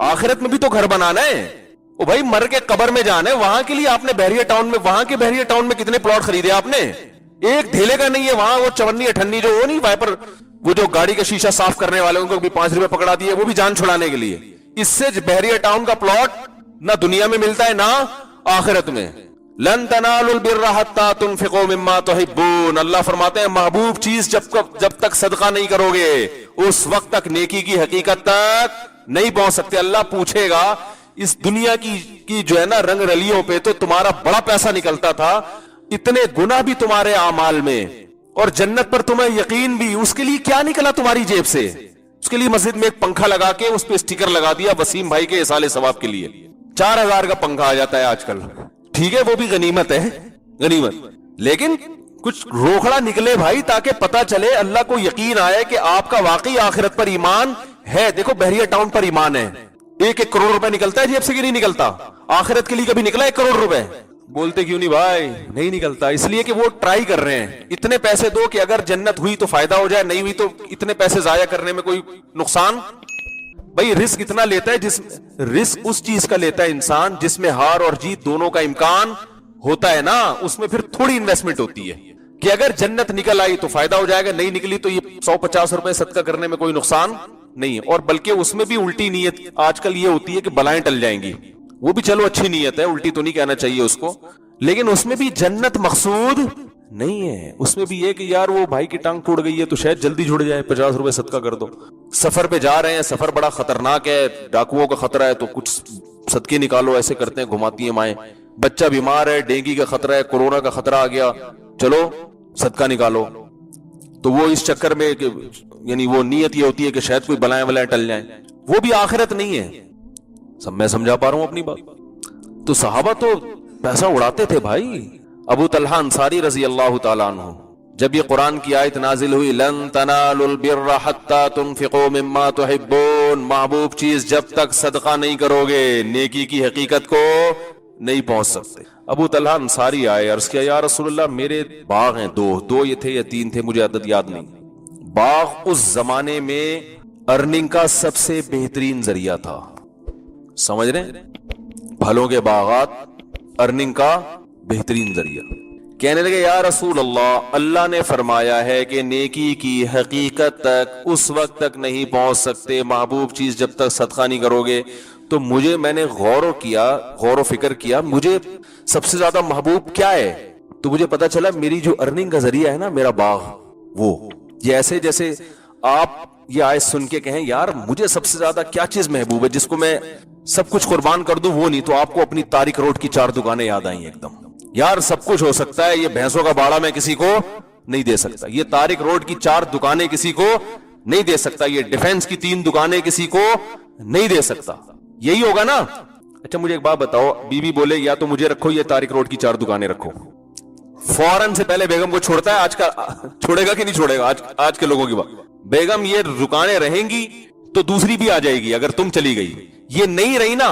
आखिरत में भी तो घर बनाना है। ओ भाई मर के कब्र में जाना है, वहां के लिए आपने बहरिया टाउन में, वहां के बहरिया टाउन में कितने प्लॉट खरीदे आपने? एक ढेले का नहीं है वहां। वो चवन्नी अठन्नी जो वो नहीं वाइपर, वो जो गाड़ी का शीशा साफ करने वाले, उनको भी 5 रुपए पकड़ा दिए, वो भी जान छुड़ाने के लिए। इससे बहरिया टाउन का प्लॉट ना दुनिया में मिलता है ना आखिरत में। लन तनालुल बिर्रा हत्ता तुनफिकू मिम्मा तुहिब्बून, अल्लाह फरमाते हैं महबूब चीज जब तक सदका नहीं करोगे उस वक्त तक नेकी की हकीकत तक नहीं पहुंच सकते। अल्लाह पूछेगा इस दुनिया की जो है ना रंग रलियों पे तो तुम्हारा बड़ा पैसा निकलता था, इतने गुनाह भी तुम्हारे आमाल में, और जन्नत पर तुम्हें यकीन भी, उसके लिए क्या निकला तुम्हारी जेब से? उसके लिए मस्जिद में एक पंखा लगा के उस पे स्टिकर लगा दिया वसीम भाई के इसाले सवाब के लिए। 4000 का पंखा आ जाता है आजकल, ठीक है वो भी गनीमत है, गनीमत। लेकिन कुछ रोकड़ा निकले भाई, ताकि पता चले, अल्लाह को यकीन आए कि आपका वाकई आखिरत पर ईमान है। देखो बहरिया टाउन पर ईमान है। 1-1 करोड़ रुपए निकलता है जेब से कि नहीं निकलता? आखिरत के लिए कभी निकला 1 करोड़ रुपए? बोलते क्यों नहीं भाई? नहीं निकलता। इसलिए कि वो ट्राई कर रहे हैं, इतने पैसे दो कि अगर जन्नत हुई तो फायदा हो जाए, नहीं हुई तो इतने पैसे जाया करने में कोई नुकसान। भाई रिस्क इतना लेता है, रिस्क उस चीज का लेता है इंसान जिसमें हार और जीत दोनों का इम्कान होता है ना, उसमें फिर थोड़ी इन्वेस्टमेंट होती है कि अगर जन्नत निकल आई तो फायदा हो जाएगा, नहीं निकली तो ये 150 रुपए सदका करने में कोई नुकसान नहीं है। और बल्कि उसमें भी उल्टी नीयत आजकल ये होती है कि बलाएं टल जाएंगी, वो भी चलो अच्छी नीयत है, उल्टी तो नहीं कहना चाहिए उसको, लेकिन उसमें भी जन्नत मकसूद नहीं है। उसमें भी ये कि यार वो भाई की टांग टूट गई है तो शायद जल्दी जुड़ जाए, 50 रुपए सदका कर दो। सफर पे जा रहे हैं, सफर बड़ा खतरनाक है, डाकुओं का खतरा है, तो कुछ सदके निकालो, ऐसे करते हैं, घुमाती है माएं। बच्चा बीमार है, डेंगू का खतरा है, कोरोना का खतरा आ गया, चलो सदका निकालो। तो वो इस चक्कर में यानी वो नीयत ये होती है कि शायद कोई बलाएं वलाएं टल जाए, वो भी आखिरत नहीं है। सब मैं समझा पा रहा हूं अपनी बात? तो सहाबा तो पैसा उड़ाते थे भाई। अबू तलहा अंसारी रजी अल्लाह ताला अन्हु, जब ये कुरान की आयत नाजिल हुई, लन तनालुल बिर्रा हत्ता तुनफिकू मिम्मा तुहिब्बून, महबूब चीज जब तक सदका नहीं करोगे नेकी की हकीकत को नहीं पहुंच सकते। अबू तलहा अंसारी आए, अर्ज किया या रसूलल्लाह मेरे बाग हैं, दो ये थे या 3 थे, मुझे अदद याद नहीं। बाग उस जमाने में अर्निंग का सबसे बेहतरीन जरिया था, समझ रहे? फलों के बागात अर्निंग का बेहतरीन जरिया। कहने लगे या रसूल अल्लाह, अल्लाह ने फरमाया है कि नेकी की हकीकत तक उस वक्त तक नहीं पहुंच सकते महबूब चीज जब तक सदका नहीं करोगे। तो मैंने गौर फिक्र किया, मुझे सबसे ज्यादा महबूब क्या है? तो मुझे पता चला मेरी जो अर्निंग का जरिया है ना, मेरा बाग, वो ये ऐसे जैसे आप ये आयत सुन के कहें यार मुझे सबसे ज्यादा क्या चीज महबूब है जिसको मैं सब कुछ कुर्बान कर दूं, वो नहीं, तो आपको अपनी तारिक रोड की 4 दुकानें याद आई एकदम। यार सब कुछ हो सकता है, ये भैंसों का बाड़ा मैं किसी को नहीं दे सकता, ये तारिक रोड की 4 दुकानें किसी को नहीं दे सकता, ये डिफेंस की 3 दुकानें किसी को नहीं दे सकता। यही होगा ना? अच्छा मुझे एक बात बताओ, बीवी बोले या तो मुझे रखो, ये तारिक रोड की 4 दुकानें रखो, फौरन से पहले बेगम को छोड़ता है? आज का छोड़ेगा कि नहीं छोड़ेगा? आज के लोगों की बात, बेगम ये दुकानें रहेंगी तो दूसरी भी आ जाएगी। अगर तुम चली गई, ये नहीं रही ना,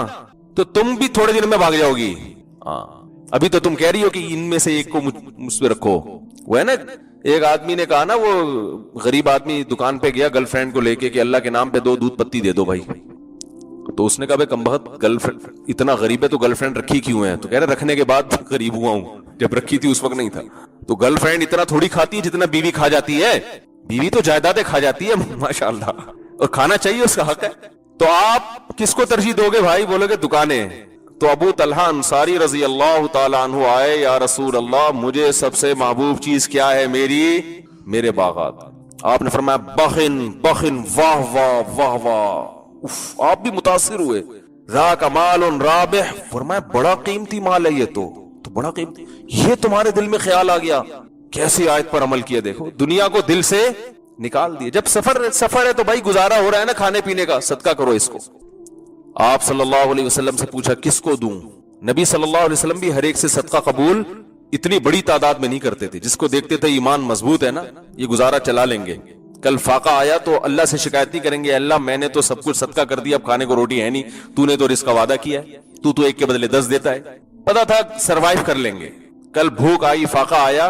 तो तुम भी थोड़े दिन में भाग जाओगी। अभी तो तुम कह रही हो कि इनमें से एक को मुझ पे रखो। वो है ना, एक आदमी ने कहा ना, वो गरीब आदमी दुकान पे गया गर्लफ्रेंड को लेके कि अल्लाह के नाम पे 2 दूध पत्ती दे दो भाई। तो उसने कहा कमबख्त, गर्लफ्रेंड इतना गरीब है तो गर्लफ्रेंड रखी क्यों है? तो कह रहे रखने के बाद गरीब हुआ हूं, जब रखी थी उस वक्त नहीं था। तो गर्लफ्रेंड इतना थोड़ी खाती है जितना बीवी खा जाती है। बीवी तो जायदादें खा जाती है माशाल्लाह, और खाना चाहिए, उसका हक है। तो आप किसको तरजीह दोगे भाई? बोलोगे दुकानें। तो अबू तलहा अंसारी रजी अल्लाह ताला अन्हु आए, या रसूल अल्लाह मुझे सबसे महबूब चीज क्या है? मेरे बागात। आपने फरमाया बखिन बखिन, वाह वाह वाह वाह। उफ, आप भी मुतासिर हुए। रा का माल राबिह, फरमाया बड़ा कीमती माल है ये तो बड़ा कीमती। ये तुम्हारे दिल में ख्याल आ गया, कैसी आयत पर अमल किया। देखो दुनिया को दिल से निकाल दिए। जब सफर है तो भाई गुजारा हो रहा है ना खाने पीने का, सदका करो इसको। आप सल्लल्लाहु अलैहि वसल्लम से पूछा किसको दूं? नबी सल्लल्लाहु अलैहि वसल्लम भी हर एक से सदका कबूल इतनी बड़ी तादाद में नहीं करते थे। जिसको देखते थे ईमान मजबूत है ना, ये गुजारा चला लेंगे, कल फाका आया तो अल्लाह से शिकायत नहीं करेंगे, अल्लाह मैंने तो सब कुछ सदका कर दिया, अब खाने को रोटी है नहीं, तूने तो रिस्क का वादा किया है, तू तो एक के बदले 10 देता है। पता था सरवाइव कर लेंगे। कल भूख आई, फाका आया,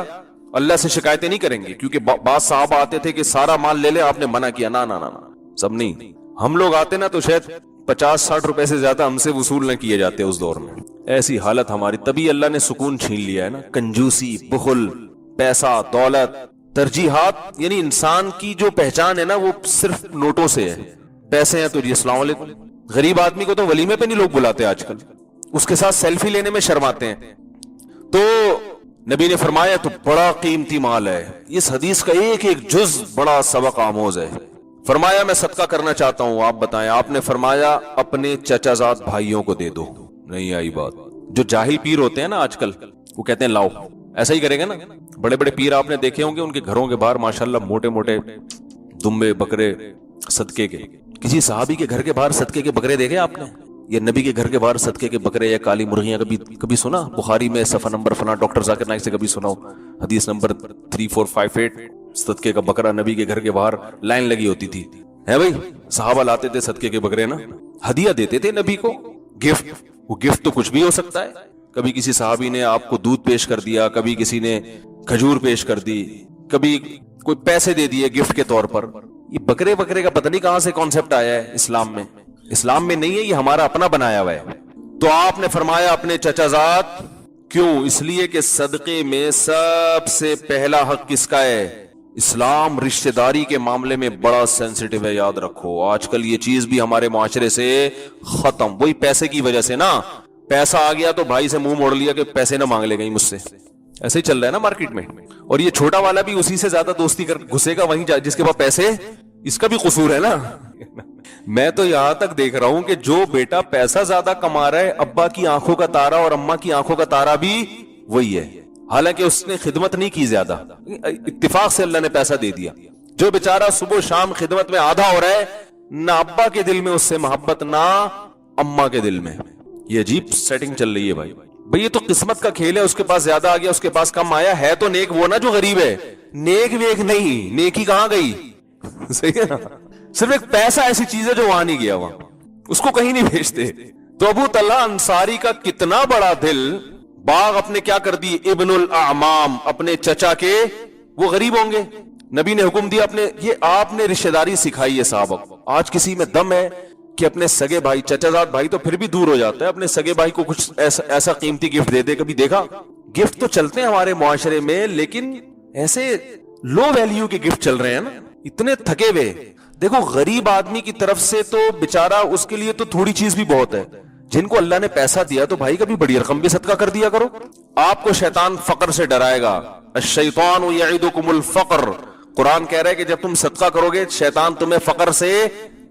अल्लाह से शिकायतें नहीं करेंगे। क्योंकि बात साहब आते थे कि सारा माल ले ले, आपने मना किया, ना ना ना ना, सब नहीं। हम लोग आते ना तो शायद 50-60 रुपए से ज्यादा हमसे वसूल न किए जाते उस दौर में। ऐसी हालत हमारी, तभी अल्लाह ने सुकून छीन लिया है ना। कंजूसी, बुखल, पैसा, दौलत, तरजीहात, यानी इंसान की जो पहचान है ना वो सिर्फ नोटों से है। पैसे हैं तो जी अस्सलाम वालेकुम। गरीब आदमी को तो वलीमे पे नहीं लोग बुलाते आजकल, उसके साथ सेल्फी लेने में शर्माते हैं। तो नबी ने फरमाया तो बड़ा कीमती माल है। इस हदीस का एक एक जुज बड़ा सबक आमोज है। फरमाया मैं सदका करना चाहता हूं, आप बताएं। आपने फरमाया अपने चचाजाद भाइयों को दे दो। नहीं आई बात। जो जाहिल पीर होते हैं ना आजकल, वो कहते हैं लाओ, ऐसा ही करेंगे ना। बड़े बड़े पीर आपने देखे होंगे, उनके घरों के बाहर माशाल्लाह मोटे मोटे दुम्बे बकरे सदके के। किसी सहाबी के घर के बाहर सदके के बकरे देखे आपने? ये नबी के घर के बाहर सदके के बकरे या काली मुर्गियां कभी सुना? बुखारी में सफा नंबर फला डॉक्टर जाकिर नाइक से कभी सुना हो? हदीस नंबर 3458, सदके का बकरा नबी के घर के बाहर लाइन लगी होती थी। है भाई, सहाबा लाते थे सदके के बकरे ना, हदिया देते थे नबी को, गिफ्ट। वो गिफ्ट तो कुछ भी हो सकता है। कभी किसी सहाबी ने आपको दूध पेश कर दिया, कभी किसी ने खजूर पेश कर दी, कभी कोई पैसे दे दिए गिफ्ट के तौर पर। ये बकरे बकरे का पता नहीं कहां से कॉन्सेप्ट आया है इस्लाम में। इस्लाम में नहीं है, ये हमारा अपना बनाया हुआ है। तो आपने फरमाया अपने चचाजाद, क्यों? इसलिए कि सदके में सबसे पहला हक किसका है? इस्लाम रिश्तेदारी के मामले में बड़ा सेंसिटिव है, याद रखो। आजकल ये चीज भी हमारे मुआशरे से खत्म। वही पैसे की वजह से ना, पैसा आ गया तो भाई से मुंह मोड़ लिया कि पैसे ना मांग ले गई मुझसे। ऐसे ही चल रहा है ना मार्केट में। और ये छोटा वाला भी उसी से ज्यादा दोस्ती कर घुसेगा वहीं जिसके पास पैसे, इसका भी कसूर है ना। मैं तो यहां तक देख रहा हूं कि जो बेटा पैसा ज्यादा कमा रहा है, अब्बा की आंखों का तारा और अम्मा की आंखों का तारा भी वही है, हालांकि उसने खिदमत नहीं की ज्यादा, इत्तिफाक से अल्लाह ने पैसा दे दिया। जो बेचारा सुबह शाम खिदमत में आधा हो रहा है, ना अब्बा के दिल में उससे मोहब्बत, ना अम्मा के दिल में। ये अजीब सेटिंग चल रही है भाई। ये तो किस्मत का खेल है। उसके पास ज्यादा आ गया, उसके पास कम आया। है तो नेक वो ना जो गरीब है, नेक वेक नहीं, नेकी कहां गई? सही है ना। सिर्फ एक पैसा ऐसी चीज है जो वहां नहीं गया, वहां उसको कहीं नहीं भेजते। तो अबू तल्हा अंसारी का कितना बड़ा दिल, बाग अपने क्या कर दी, इब्नुल आमाम, अपने चचा के, वो गरीब होंगे। नबी ने हुक्म दिया अपने, ये आपने रिश्तेदारी सिखाई है साहब। आज किसी में दम है कि अपने सगे भाई, चचाजाद भाई तो फिर भी दूर हो जाता है, अपने सगे भाई को कुछ ऐसा कीमती गिफ्ट दे दे। कभी देखा? गिफ्ट तो चलते हैं हमारे मुआशरे में, लेकिन ऐसे लो वैल्यू के गिफ्ट चल रहे हैं ना, इतने थके हुए। देखो गरीब आदमी की तरफ से तो बेचारा, उसके लिए तो थोड़ी चीज भी बहुत है। जिनको अल्लाह ने पैसा दिया तो भाई कभी बड़ी रकम भी सदका कर दिया करो। आपको शैतान फकर से डराएगा, अश्शैतानु यईदुकुमुल फकर। कुरान कह रहा है कि जब तुम सदका करोगे शैतान तुम्हें फकर से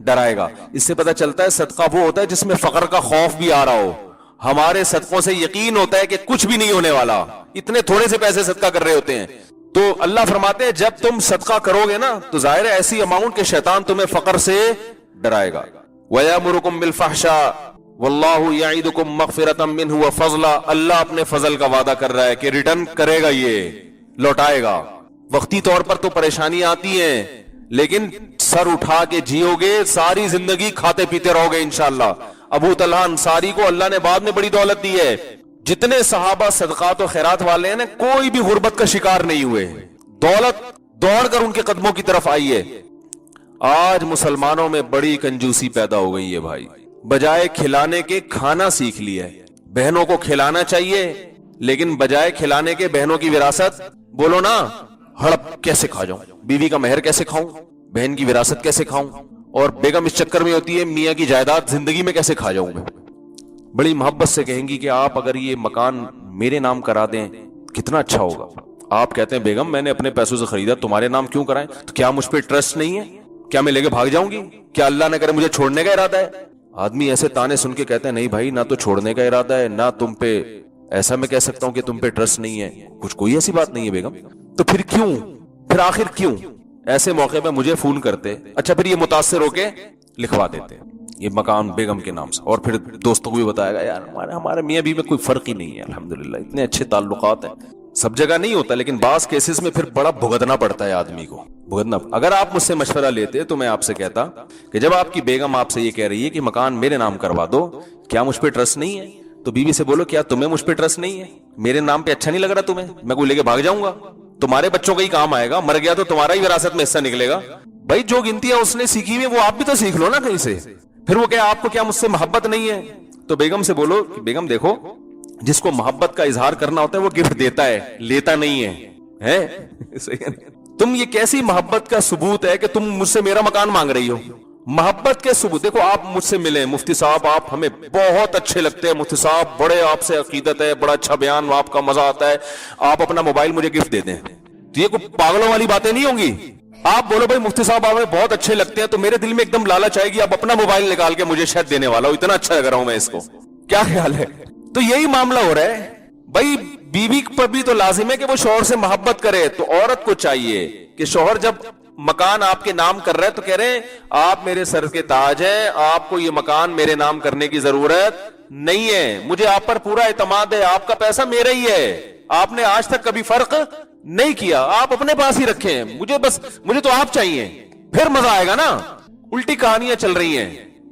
डराएगा। इससे पता चलता है सदका वो होता है जिसमें फकर का खौफ भी आ रहा हो। हमारे सदकों से यकीन होता है कि कुछ भी नहीं होने वाला, इतने थोड़े से पैसे सदका कर रहे होते हैं। तो अल्लाह फरमाते हैं जब तुम सदका करोगे ना तो जाहिर है ऐसी अमाउंट के शैतान तुम्हें फकर से डराएगा। वयामुरुकुम बिल फहशा वल्लाहु यईदुकुम मगफिरतम मिन्हु व फज़ला। अल्लाह अपने फजल का वादा कर रहा है कि रिटर्न करेगा, ये लौटाएगा। वक्ती तौर पर तो परेशानी आती है, लेकिन सर उठा के जियोगे, सारी जिंदगी खाते पीते रहोगे इंशाअल्लाह। अबू तल्हा अंसारी को अल्लाह ने बाद में बड़ी दौलत दी है। जितने सहाबा सदकात और खैरात वाले हैं ना, कोई भी गुर्बत का शिकार नहीं हुए। दौलत दौड़कर उनके कदमों की तरफ आई है। आज मुसलमानों में बड़ी कंजूसी पैदा हो गई है भाई। बजाय खिलाने के खाना सीख लिया है। बहनों को खिलाना चाहिए, लेकिन बजाय खिलाने के बहनों की विरासत, बोलो ना, हड़प कैसे खा जाऊं, बीवी का मेहर कैसे खाऊं, बहन की विरासत कैसे खाऊं, और बेगम इस चक्कर में होती है मियां की जायदाद जिंदगी में कैसे खा जाऊंगा। बड़ी मोहब्बत से कहेंगी कि आप अगर ये मकान मेरे नाम करा दें कितना अच्छा होगा। आप कहते हैं बेगम मैंने अपने पैसों से खरीदा, तुम्हारे नाम क्यों कराएं? तो क्या मुझ पर ट्रस्ट नहीं है? क्या मैं लेके भाग जाऊंगी? क्या अल्लाह ने करे मुझे छोड़ने का इरादा है? आदमी ऐसे ताने सुन के कहते हैं नहीं भाई, ना तो छोड़ने का इरादा है, ना तुम पे ऐसा मैं कह सकता हूं कि तुम पे ट्रस्ट नहीं है। कुछ कोई ऐसी बात नहीं है बेगम। तो फिर क्यों, फिर आखिर क्यों? ऐसे मौके पे मुझे फोन करते, अच्छा फिर ये मुतासिर होके लिखवा देते ये मकान बेगम के नाम से, और फिर दोस्तों को भी बताएगा यार हमारे मियां बीवी में कोई फर्क ही नहीं है, अल्हम्दुलिल्लाह इतने अच्छे ताल्लुकात हैं। सब जगह नहीं होता, लेकिन बास केसेस में फिर बड़ा भुगतना पड़ता है आदमी को, भुगतना। अगर आप मुझसे मशवरा लेते तो मैं आपसे कहता कि जब आपकी बेगम आपसे ये कह रही है कि मकान मेरे नाम करवा दो, क्या मुझ पे ट्रस्ट नहीं है? तो बीवी से बोलो क्या तुम्हें मुझ पे ट्रस्ट नहीं है? मेरे नाम पे अच्छा नहीं लग रहा तुम्हें? मैं कोई लेके भाग जाऊंगा? तुम्हारे बच्चों का ही काम आएगा, मर गया तो तुम्हारा ही विरासत में हिस्सा निकलेगा। भाई जो गिनती है उसने सीखी हुई, वो आप भी तो सीख लो ना कहीं से। फिर वो क्या आपको क्या मुझसे मोहब्बत नहीं है? तो बेगम से बोलो कि बेगम देखो, जिसको मोहब्बत का इजहार करना होता है वो गिफ्ट देता है, लेता नहीं है, हैं? सही है? तुम ये कैसी मोहब्बत का सबूत है कि तुम मुझसे मेरा मकान मांग रही हो? मोहब्बत के सबूत देखो, आप मुझसे मिले, मुफ्ती साहब आप हमें बहुत अच्छे लगते हैं, मुफ्ती साहब बड़े आपसे अकीदत है, बड़ा अच्छा बयान आपका, मजा आता है, आप अपना मोबाइल मुझे गिफ्ट दे दें, तो ये कोई पागलों वाली बातें नहीं होंगी। आप बोलो भाई मुफ्ती साहब आप हमें बहुत अच्छे लगते हैं, तो मेरे दिल में एकदम लालच आएगी, आप अपना मोबाइल निकाल के मुझे शायद देने वाला हो, इतना अच्छा लग रहा हूं मैं इसको, क्या ख्याल है? तो यही मामला हो रहा है भाई। बीवी पर भी तो लाजिम है कि वो शौहर से मोहब्बत करे, तो औरत को चाहिए कि शौहर जब मकान आपके नाम कर रहे हैं तो कह रहे हैं आप मेरे सर के ताज हैं, आपको ये मकान मेरे नाम करने की जरूरत नहीं है, मुझे आप पर पूरा एतमाद है, आपका पैसा मेरा ही है, आपने आज तक कभी फर्क नहीं किया, आप अपने पास ही रखें, मुझे तो आप चाहिए। फिर मजा आएगा ना, उल्टी कहानियां चल रही हैं,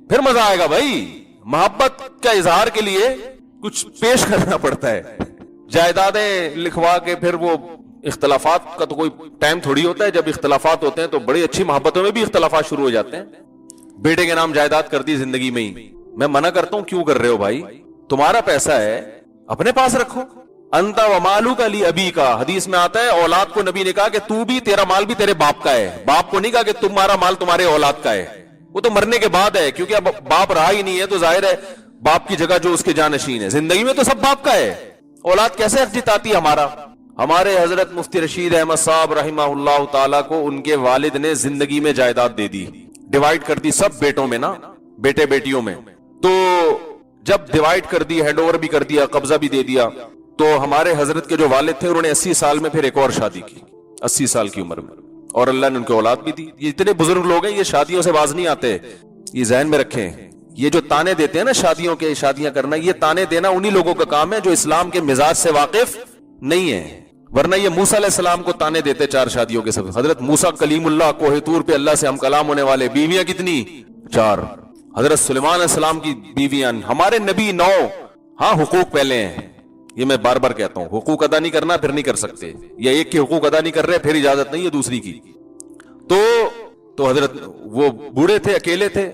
फिर मजा आएगा भाई। मोहब्बत का इजहार के लिए कुछ पेश करना पड़ता है, जायदादें लिखवा के फिर वो इख्तलाफात का तो कोई टाइम थोड़ी होता है, जब इख्तलाफात होते हैं तो बड़ी अच्छी मोहब्बतों में भी इख्तलाफात शुरू हो जाते हैं। बेटे के नाम जायदाद कर दी जिंदगी में ही, मैं मना करता हूं, क्यों कर रहे हो भाई? तुम्हारा पैसा है, अपने पास रखो। अंता व मालू का ली अभी का हदीस में आता है, औलाद को नबी ने कहा कि तू भी, तेरा माल भी तेरे बाप का है, बाप को नहीं कहा कि तुम्हारा माल तुम्हारे औलाद का है, वो तो मरने के बाद है, क्योंकि अब बाप रहा ही नहीं है, तो जाहिर है बाप की जगह जो उसके जानशीन है, जिंदगी में तो सब बाप का है, औलाद कैसे हक जिताती हमारा? हमारे हजरत मुफ्ती रशीद अहमद साहब रहिमहुल्लाह ताला को उनके वालिद ने जिंदगी में जायदाद दे दी, डिवाइड कर दी सब बेटों में ना, बेटे बेटियों में। तो जब डिवाइड कर दी, हैंड ओवर भी कर दिया, कब्जा भी दे दिया, तो हमारे हजरत के जो वालिद थे उन्होंने 80 साल में फिर एक और शादी की, 80 साल की उम्र में, और अल्लाह ने उनको औलाद भी दी। ये इतने बुजुर्ग लोग हैं, ये शादियों से बाज नहीं आते, ये ज़हन में रखें। ये जो ताने देते हैं ना शादियों के, शादियां करना, ये ताने देना उन्हीं लोगों का काम है जो इस्लाम के मिजाज से वाकिफ नहीं है, वरना ये मूसा अलैहिस्सलाम को ताने देते 4 शादियों के सब। हजरत मूसा कलीमुल्लाह कोहे तूर पे अल्लाह से हम कलाम होने वाले, बीवियां कितनी? 4। हजरत सुलेमान अलैहिस्सलाम की बीवियां, हमारे नबी 9। हाँ, हुकूक पहले हैं, ये मैं बार बार कहता हूं, हुकूक अदा नहीं करना फिर नहीं कर सकते, या एक के हुकूक अदा नहीं कर रहे फिर इजाजत नहीं है दूसरी की। तो हजरत वो बूढ़े थे, अकेले थे,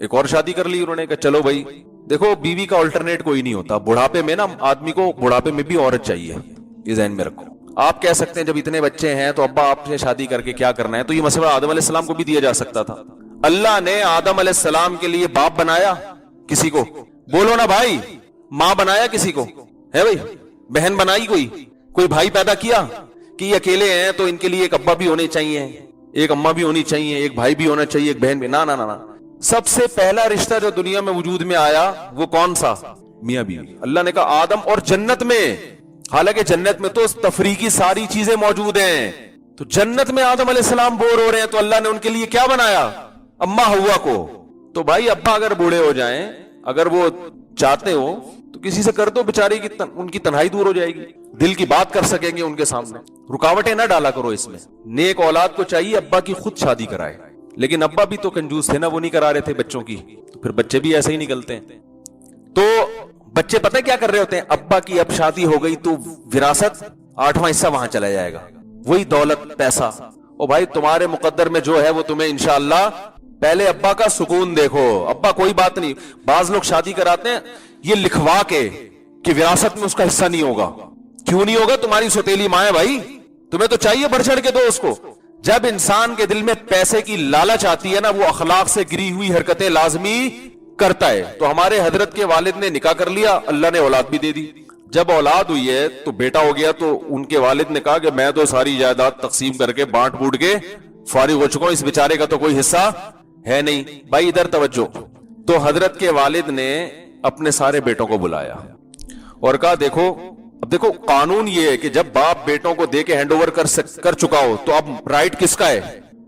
एक और शादी कर ली उन्होंने, कहा चलो भाई। देखो बीवी का अल्टरनेट कोई नहीं होता, बुढ़ापे में ना आदमी को बुढ़ापे में भी औरत चाहिए, ये ज़हन में रखो। आप कह सकते हैं जब इतने बच्चे हैं तो अब्बा आपने शादी करके क्या करना है, तो ये मसला आदम अलैहिस्सलाम को भी दिया जा सकता था। अल्लाह ने आदम अलैहिस्सलाम के लिए बाप बनाया किसी को? बोलो ना भाई, मां बनाया किसी को? है भाई, बहन बनाई कोई भाई पैदा किया कि ये अकेले हैं तो इनके लिए एक अब्बा भी होने चाहिए, एक अम्मा भी होनी चाहिए, एक भाई भी होना चाहिए, एक बहन भी? ना ना ना ना। सबसे पहला रिश्ता जो दुनिया में वजूद में आया वो कौन सा? मियां बीवी। अल्लाह ने कहा आदम, और जन्नत में, हालांकि जन्नत में तो तफरी की सारी चीजें मौजूद हैं, तो जन्नत में आदम अलैहिस्सलाम बोर हो रहे हैं तो अल्लाह ने उनके लिए क्या बनाया? अम्मा हव्वा को। तो भाई अब्बा अगर बूढ़े हो जाएं, अगर वो चाहते हो तो किसी से कर दो, बेचारी की उनकी तन्हाई दूर हो जाएगी, दिल की बात कर सकेंगे उनके सामने। रुकावटें ना डाला करो इसमें। नेक औलाद को चाहिए अब्बा की खुद शादी कराए, लेकिन अब्बा भी तो कंजूस थे ना, वो नहीं करा रहे थे बच्चों की, तो फिर बच्चे भी ऐसे ही निकलते हैं। तो बच्चे पता है क्या कर रहे होते हैं? अब्बा की अब शादी हो गई तो विरासत 8वां हिस्सा वहां चला जाएगा, वही दौलत पैसा। ओ भाई तुम्हारे मुकद्दर में जो है वो तुम्हें इंशाअल्लाह, पहले अब्बा का सुकून देखो। अब्बा कोई बात नहीं, बाज लोग शादी कराते हैं ये लिखवा के कि विरासत में उसका हिस्सा नहीं होगा। क्यों नहीं होगा? तुम्हारी सौतेली मां है भाई, तुम्हें तो चाहिए बढ़ चढ़ के दो उसको। जब इंसान के दिल में पैसे की लालच आती है ना, वो अखलाक से गिरी हुई हरकतें लाजमी करता है। तो हमारे हजरत के वालिद ने निकाह कर लिया, अल्लाह ने औलाद भी दे दी। जब औलाद हुई है तो बेटा हो गया, तो उनके वालिद ने कहा कि मैं तो सारी जायदाद तकसीम करके बांट बूट के फारिग हो चुका हूं, इस बेचारे का तो कोई हिस्सा है नहीं। भाई इधर तवज्जो। तो हजरत के वालिद ने अपने सारे बेटों को बुलाया और कहा देखो, अब देखो कानून ये है कि जब बाप बेटों को दे के हैंड ओवर कर चुका हो तो अब राइट किसका है?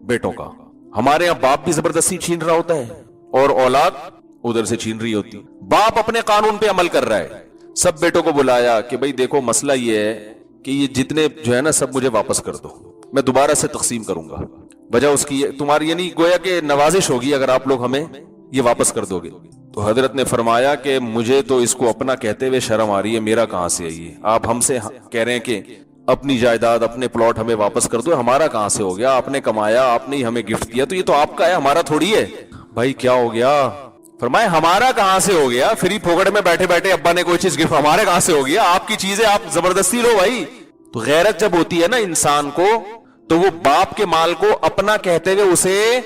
बेटों का। हमारे यहां बाप भी जबरदस्ती छीन रहा होता है और औलाद उधर से छीन रही होती। बाप अपने कानून पे अमल कर रहा है। सब बेटों को बुलाया कि भाई देखो मसला ये है कि ये जितने जो है ना सब मुझे वापस कर दो, मैं दोबारा से तकसीम करूंगा। वजह उसकी तुम्हारी यानी गोया कि नवाजिश होगी अगर आप लोग हमें ये वापस कर दोगे। तो हजरत ने फरमाया कि मुझे तो इसको अपना कहते हुए शर्म आ रही है, मेरा कहां से है ये? आप हमसे कह रहे हैं कि अपनी जायदाद अपने प्लॉट हमें वापस कर दो, हमारा कहां से हो गया? आपने कमाया, आपने ही हमें गिफ्ट दिया, तो ये तो आपका है, हमारा थोड़ी है। भाई क्या हो गया? فرمائے ہمارا کہاں سے ہو گیا, فری پھوکڑ میں بیٹھے بیٹھے ابا نے کوئی چیز گفٹ, ہمارے کہاں سے ہو گیا, آپ کی چیز ہے آپ زبردستی لو بھائی. تو غیرت جب ہوتی ہے نا انسان کو, تو وہ باپ کے مال کو اپنا کہتے ہوئے اسے,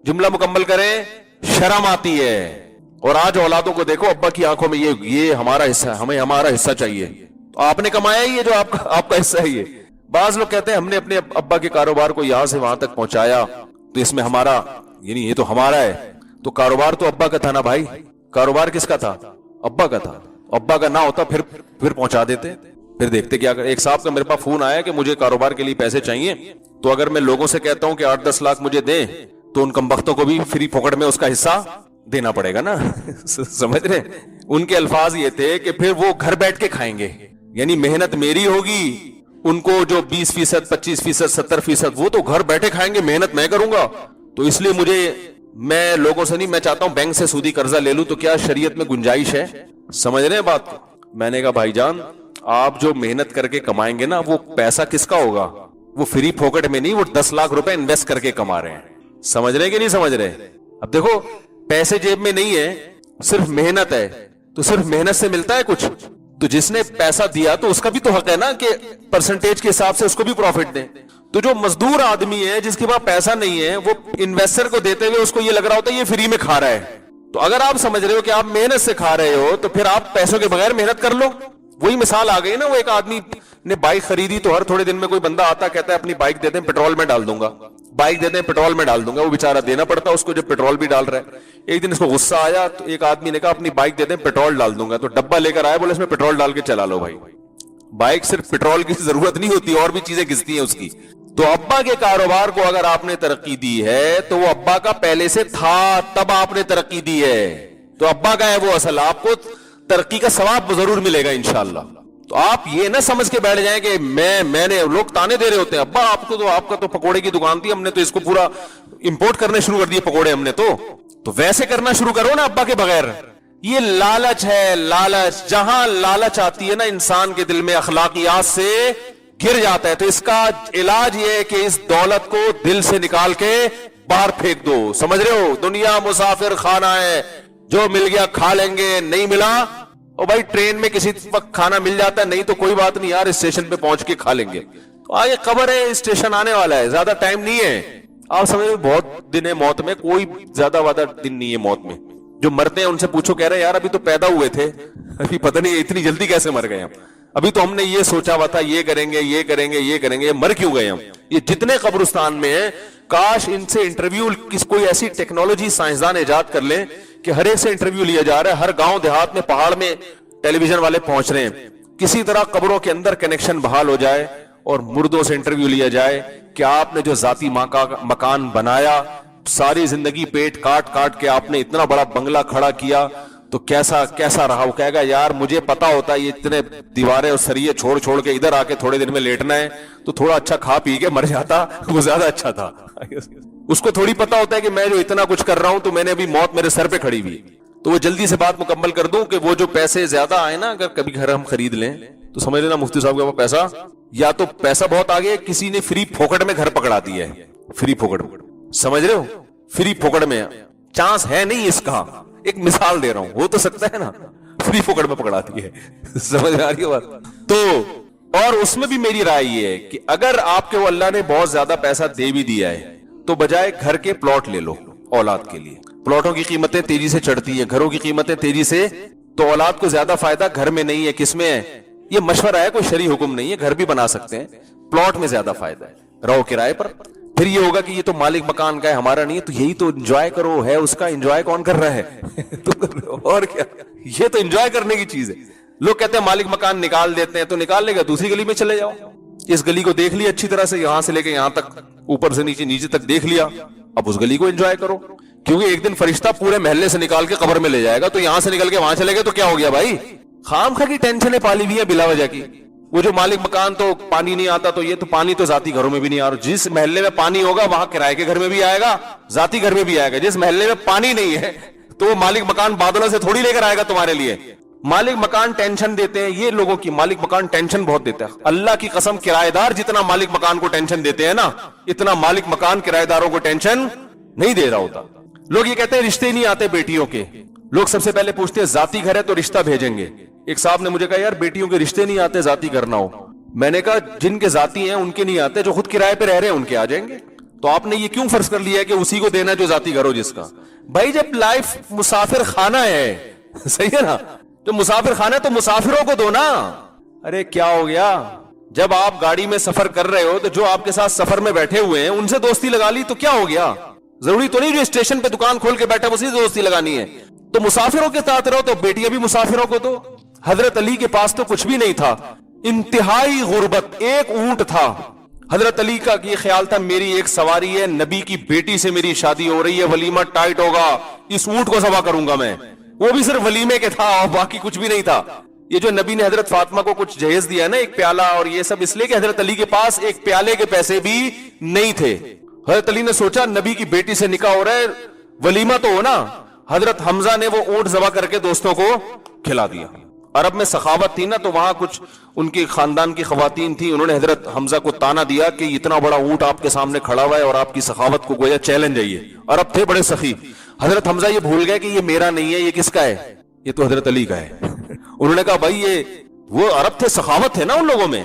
جملہ مکمل کریں, شرم آتی ہے. اور آج اولادوں کو دیکھو, ابا کی آنکھوں میں یہ ہمارا حصہ ہے, ہمیں ہمارا حصہ چاہیے. تو آپ نے کمایا ہی ہے جو آپ کا حصہ ہے یہ. بعض لوگ کہتے ہیں ہم نے اپنے ابا کے کاروبار کو یہاں سے وہاں تک پہنچایا تو اس میں ہمارا, یعنی یہ تو ہمارا ہے. تو کاروبار تو ابا کا تھا نا بھائی, کاروبار کس کا تھا؟ ابا کا تھا. ابا کا نہ ہوتا پھر پہنچا دیتے, پھر دیکھتے کیا. ایک صاحب کا میرے پاس فون آیا کہ مجھے کاروبار کے لیے پیسے چاہیے, تو اگر میں لوگوں سے کہتا ہوں کہ 8-10 لاکھ مجھے دیں تو ان کمبختوں کو بھی فری پھوکڑ میں اس کا حصہ دینا پڑے گا نا. سمجھ رہے, ان کے الفاظ یہ تھے کہ پھر وہ گھر بیٹھ کے کھائیں گے, یعنی محنت میری ہوگی, ان کو جو 20%, 25%, 70% وہ تو گھر بیٹھے کھائیں گے, محنت میں کروں گا. تو اس لیے میں لوگوں سے نہیں, میں چاہتا ہوں بینک سے سودی قرضہ لے لوں, تو کیا شریعت میں گنجائش ہے؟ سمجھ رہے ہیں بات کو؟ میں نے کہا بھائی جان, آپ جو محنت کر کے کمائیں گے نا, وہ پیسہ کس کا ہوگا؟ وہ فری پھوکٹ میں نہیں, وہ 10 لاکھ روپے انویسٹ کر کے کما رہے ہیں. سمجھ رہے کہ نہیں سمجھ رہے؟ اب دیکھو, پیسے جیب میں نہیں ہے, صرف محنت ہے, تو صرف محنت سے ملتا ہے کچھ؟ تو جس نے پیسہ دیا تو اس کا بھی تو حق ہے نا کہ پرسنٹیج کے حساب سے اس کو بھی پروفٹ دیں. تو جو مزدور آدمی ہے جس کے پاس پیسہ نہیں ہے, وہ انویسٹر کو دیتے ہوئے اس کو یہ لگ رہا ہوتا ہے یہ فری میں کھا رہا ہے. تو اگر آپ سمجھ رہے ہو کہ آپ محنت سے کھا رہے ہو, تو پھر آپ پیسوں کے بغیر محنت کر لو. وہی مثال آ گئی نا, وہ ایک آدمی نے بائک خریدی, تو ہر تھوڑے دن میں کوئی بندہ آتا کہتا ہے اپنی بائک دے دیں پیٹرول میں ڈال دوں گا, بائک دے دیں پیٹرول میں ڈال دوں گا. وہ بیچارہ دینا پڑتا اس کو جب پیٹرول بھی ڈال رہا ہے. ایک دن اس کو غصہ آیا, تو ایک آدمی نے کہا اپنی بائک دے دیں پیٹرول ڈال دوں گا. تو ڈبہ لے کر آیا, بولے اس میں پیٹرول ڈال کے چلا لو بھائی. بائک صرف پیٹرول کی ضرورت نہیں ہوتی, اور بھی چیزیں گھستی ہیں اس کی. تو ابا کے کاروبار کو اگر آپ نے ترقی دی ہے تو وہ ابا کا پہلے سے تھا, تب آپ نے ترقی دی ہے. تو ابا کا ہے وہ اصل, آپ کو ترقی کا ثواب ضرور ملے گا انشاءاللہ. تو آپ یہ نہ سمجھ کے بیٹھ جائیں کہ میں نے, لوگ تانے دے رہے ہوتے ہیں, ابا آپ کا تو پکوڑے کی دکان تھی, ہم نے تو اس کو پورا امپورٹ کرنے شروع کر دیے پکوڑے ہم نے. تو ویسے کرنا شروع کرو نا ابا کے بغیر. یہ لالچ ہے, لالچ. جہاں لالچ آتی ہے نا انسان کے دل میں, اخلاقیات سے گر جاتا ہے. تو اس کا علاج یہ ہے کہ اس دولت کو دل سے نکال کے باہر پھینک دو. سمجھ رہے ہو, دنیا مسافر خانہ ہے, جو مل گیا کھا لیں گے, نہیں ملا او بھائی ٹرین میں کسی وقت کھانا مل جاتا ہے, نہیں تو کوئی بات نہیں یار, اسٹیشن پہ پہنچ کے کھا لیں گے. تو آگے قبر ہے, اسٹیشن آنے والا ہے, زیادہ ٹائم نہیں ہے. آپ سمجھ رہے, بہت دن ہے موت میں, کوئی زیادہ وعدہ دن نہیں ہے موت میں. جو مرتے ہیں ان سے پوچھو, کہہ رہے یار ابھی تو پیدا ہوئے تھے, ابھی پتہ نہیں اتنی جلدی کیسے مر گئے ہم, ابھی تو ہم نے یہ سوچا ہوا تھا یہ کریں گے یہ کریں گے یہ کریں گے, مر کیوں گئے ہم. یہ جتنے قبرستان میں ہیں, کاش ان سے انٹرویو, کوئی ایسی ٹیکنالوجی سائنسدان ایجاد کر لیں کہ ہر ایک سے انٹرویو لیا جا رہا ہے, ہر گاؤں دیہات میں پہاڑ میں ٹیلی ویژن والے پہنچ رہے ہیں, کسی طرح قبروں کے اندر کنیکشن بحال ہو جائے اور مردوں سے انٹرویو لیا جائے کہ آپ نے جو ذاتی مکان بنایا, ساری زندگی پیٹ کاٹ کاٹ کے آپ نے اتنا بڑا بنگلہ کھڑا کیا, تو کیسا رہا. وہ کہے گا یار مجھے پتا ہوتا یہ اتنے دیواریں اور سریے چھوڑ کے ادھر آ کے تھوڑے دن میں لیٹنا ہے, تو تھوڑا اچھا کھا پی کے مر جاتا, وہ زیادہ اچھا تھا. اس کو تھوڑی پتا ہوتا ہے کہ میں جو اتنا کچھ کر رہا ہوں تو میں نے ابھی موت میرے سر پہ کھڑی ہوئی. تو وہ جلدی سے بات مکمل کر دوں کہ وہ جو پیسے زیادہ آئے نا, اگر کبھی گھر ہم خرید لیں تو سمجھ لینا مفتی صاحب کا پیسہ, یا تو پیسہ بہت آگے, کسی نے فری پھوکٹ میں گھر پکڑا دیا ہے, فری پھوکٹ. سمجھ رہے ہو, فری پھوکٹ میں چانس ہے نہیں اس کا, ایک مثال دے رہا ہوں, ہو تو سکتا ہے نا, فری پھوکٹ میں پکڑا دی ہے. سمجھ آ رہی ہے بات؟ تو اور اس میں بھی میری رائے یہ ہے کہ اگر آپ کے وہ اللہ نے بہت زیادہ پیسہ دے بھی دیا ہے, تو بجائے گھر کے پلاٹ لے لو اولاد کے لیے. پلاٹوں کی قیمتیں تیزی سے چڑھتی ہیں, گھروں کی قیمتیں تیزی سے, تو اولاد کو زیادہ فائدہ گھر میں نہیں ہے, کس میں ہے؟ یہ مشورہ ہے, کوئی شرعی حکم نہیں ہے, گھر بھی بنا سکتے ہیں, پلاٹ میں زیادہ فائدہ ہے, رہو کرائے پر. پھر یہ ہوگا کہ یہ تو مالک مکان کا ہے, ہمارا نہیں ہے, تو یہی تو انجوائے کرو, ہے اس کا, انجوائے کون کر رہا ہے؟ اور کیا, یہ تو انجوائے کرنے کی چیز ہے. لوگ کہتے ہیں مالک مکان نکال دیتے ہیں, تو نکال لے گا, دوسری گلی میں چلے جاؤ, اس گلی کو دیکھ لیا اچھی طرح سے, یہاں سے لے کے یہاں تک, اوپر سے نیچے تک دیکھ لیا, اب اس گلی کو انجوائے کرو. کیونکہ ایک دن فرشتہ پورے محلے سے نکال کے قبر میں لے جائے گا, تو یہاں سے نکل کے وہاں چلے گئے تو کیا ہو گیا بھائی؟ خام خا کی ٹینشنیں پالی ہوئی ہیں بلا وجہ کی. وہ جو مالک مکان تو پانی نہیں آتا, تو یہ تو پانی تو ذاتی گھروں میں بھی نہیں آ رہا. جس محلے میں پانی ہوگا وہاں کرائے کے گھر میں بھی آئے گا, ذاتی گھر میں بھی آئے گا. جس محلے میں پانی نہیں ہے تو وہ مالک مکان بادلوں سے تھوڑی لے کر آئے گا تمہارے لیے. مالک مکان ٹینشن دیتے ہیں, یہ لوگوں کی مالک مکان ٹینشن بہت دیتا ہے. اللہ کی قسم, کرایہ دار جتنا مالک مکان کو ٹینشن دیتے ہیں نا, اتنا مالک مکان کرایہ داروں کو ٹینشن نہیں دے رہا ہوتا. لوگ یہ کہتے ہیں رشتے نہیں آتے بیٹیوں کے, लोग सबसे पहले पूछते हैं जाती घर है तो रिश्ता भेजेंगे। एक साहब ने मुझे कहा यार बेटियों के रिश्ते नहीं आते जाती करना हो। मैंने कहा जिनके जाती हैं उनके नहीं आते, जो खुद किराए पे रह रहे हैं उनके आ जाएंगे। तो आपने ये क्यों फर्ज कर लिया है कि उसी को देना जो जाती घर हो जिसका? भाई जब लाइफ मुसाफिर खाना है सही है ना, जो मुसाफिर खाना है तो मुसाफिरों को दो ना। अरे क्या हो गया, जब आप गाड़ी में सफर कर रहे हो तो जो आपके साथ सफर में बैठे हुए हैं उनसे दोस्ती लगा ली तो क्या हो गया? जरूरी तो नहीं जो स्टेशन पे दुकान खोल के बैठा उसी से दोस्ती लगानी है। तो मुसाफिरों के साथ रहो, तो बेटियां भी मुसाफिरों को दो। हजरत अली के पास तो कुछ भी नहीं था, इंतहाई गुर्बत, एक ऊंट था। हजरत अली का ये ख्याल था मेरी एक सवारी है, नबी की बेटी से मेरी शादी हो रही है, वलीमा टाइट होगा, इस ऊंट को ज़बह करूंगा मैं। वो भी सिर्फ वलीमे के था और बाकी कुछ भी नहीं था। ये जो नबी ने हजरत फातिमा को कुछ जहेज दिया ना, एक प्याला और ये सब, इसलिए कि हजरत अली के पास एक प्याले के पैसे भी नहीं थे। हजरत अली ने सोचा नबी की बेटी से निकाह हो रहा है, वलीमा तो हो ना। हजरत हमजा ने वो ऊंट ज़बह करके दोस्तों को खिला दिया। अरब में सखावत थी ना, तो वहां कुछ उनके खानदान की खवातीन थी, उन्होंने हजरत हमजा को ताना दिया कि इतना बड़ा ऊंट आपके सामने खड़ा हुआ है और आपकी सखावत को गोया चैलेंज है ये। अरब थे बड़े सखी। हजरत हमजा ये भूल गए कि ये मेरा नहीं है, ये किसका है? ये तो हजरत अली का है। उन्होंने कहा भाई ये वो अरब थे, सखावत है ना उन लोगों में,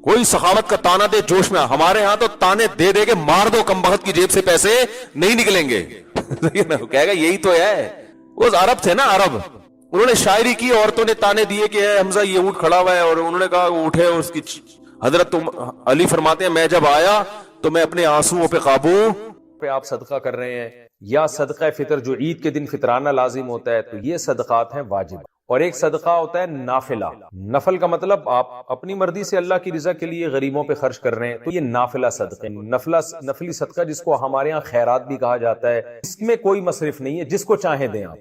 कोई सखावत का ताना दे जोश में। हमारे यहां तो ताने दे दे के मार दो, कमबख्त की जेब से पैसे नहीं निकलेंगे। कहेगा यही तो है, वो अरब थे ना, अरब। उन्होंने शायरी की, औरतों ने ताने दिए कि हमजा ये ऊंट खड़ा हुआ है, और उन्होंने कहा उठे उसकी। हजरत अली फरमाते हैं मैं जब आया तो मैं अपने आंसुओं पे काबू पे आप सदका कर रहे हैं, या सदका फितर जो ईद के दिन फितराना लाजिम होता है, तो ये सदकात हैं वाजिब। और एक सदका होता है नाफिला। नफल का मतलब आप अपनी मर्जी से अल्लाह की रिजा के लिए गरीबों पे खर्च कर रहे हैं, तो ये नाफिला सदका, नफली सदका जिसको हमारे यहाँ खैरात भी कहा जाता है। इसमें कोई मसरिफ नहीं है, जिसको चाहे दें आप।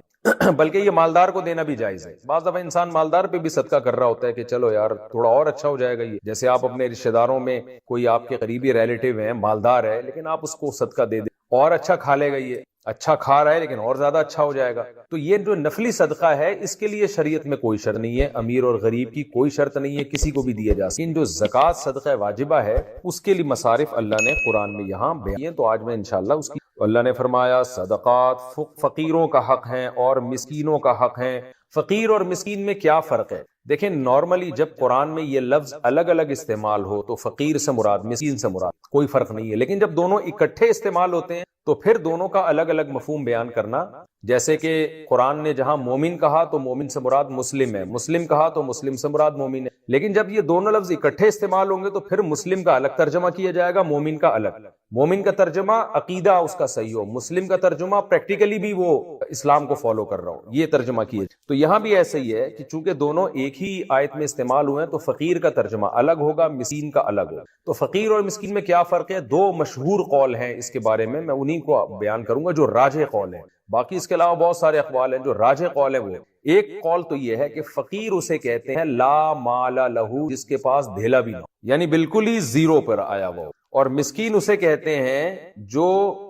बल्कि ये मालदार को देना भी जायज है। बाज़ दफा इंसान मालदार पे भी सदका कर रहा होता है कि चलो यार थोड़ा और अच्छा हो जाएगा ये। जैसे आप अपने रिश्तेदारों में कोई आपके करीबी रिलेटिव है, मालदार है, लेकिन आप उसको सदका दे दे, और अच्छा खा लेगा, ये अच्छा खा रहा है लेकिन और ज्यादा अच्छा हो जाएगा। तो ये जो नफली सदका है, इसके लिए शरीयत में कोई शर्त नहीं है, अमीर और गरीब की कोई शर्त नहीं है, किसी को भी दिया जा सकता है। जो ज़कात सदका वाजिबा है, उसके लिए मसारिफ अल्लाह ने कुरान में यहाँ बयान, तो आज मैं इंशाअल्लाह उसकी। अल्लाह ने फरमाया सदकात फकीरों का हक है और मिस्कीनों का हक है। फकीर और मिस्कीन में क्या फर्क है? देखें, नॉर्मली जब कुरान में ये लफ्ज अलग अलग इस्तेमाल हो तो फकीर से मुराद, मिस्कीन से मुराद कोई फर्क नहीं है। लेकिन जब दोनों इकट्ठे इस्तेमाल होते हैं तो फिर दोनों का अलग अलग मफहूम बयान करना। जैसे कि कुरान ने जहां मोमिन कहा तो मोमिन से मुराद मुस्लिम है, मुस्लिम कहा तो मुस्लिम से मुराद मोमिन है। लेकिन जब ये दोनों लफ्ज इकट्ठे इस्तेमाल होंगे तो फिर मुस्लिम का अलग तर्जमा किया जाएगा, मोमिन का अलग। मोमिन का तर्जमा अकीदा उसका सही हो, मुस्लिम का तर्जुमा प्रैक्टिकली भी वो इस्लाम को फॉलो कर रहा हो, ये तर्जमा किए। तो यहाँ भी ऐसे ही है कि चूंकि दोनों एक ही आयत में इस्तेमाल हुए हैं तो फकीर का तर्जमा अलग होगा, मिस्कीन का अलग होगा। तो फकीर और मिस्कीन में क्या फर्क है? दो मशहूर कौल हैं इसके बारे में, मैं उन्हीं को बयान करूंगा जो राजे कौल है। बाकी इसके अलावा बहुत सारे अक़वाल हैं, जो राजे कौल है वो एक कौल तो ये है कि फकीर उसे कहते हैं ला माला लहू, जिसके पास धेला भी ना हो, यानी बिल्कुल ही जीरो पर आया हुआ। और मिस्कीन उसे कहते हैं जो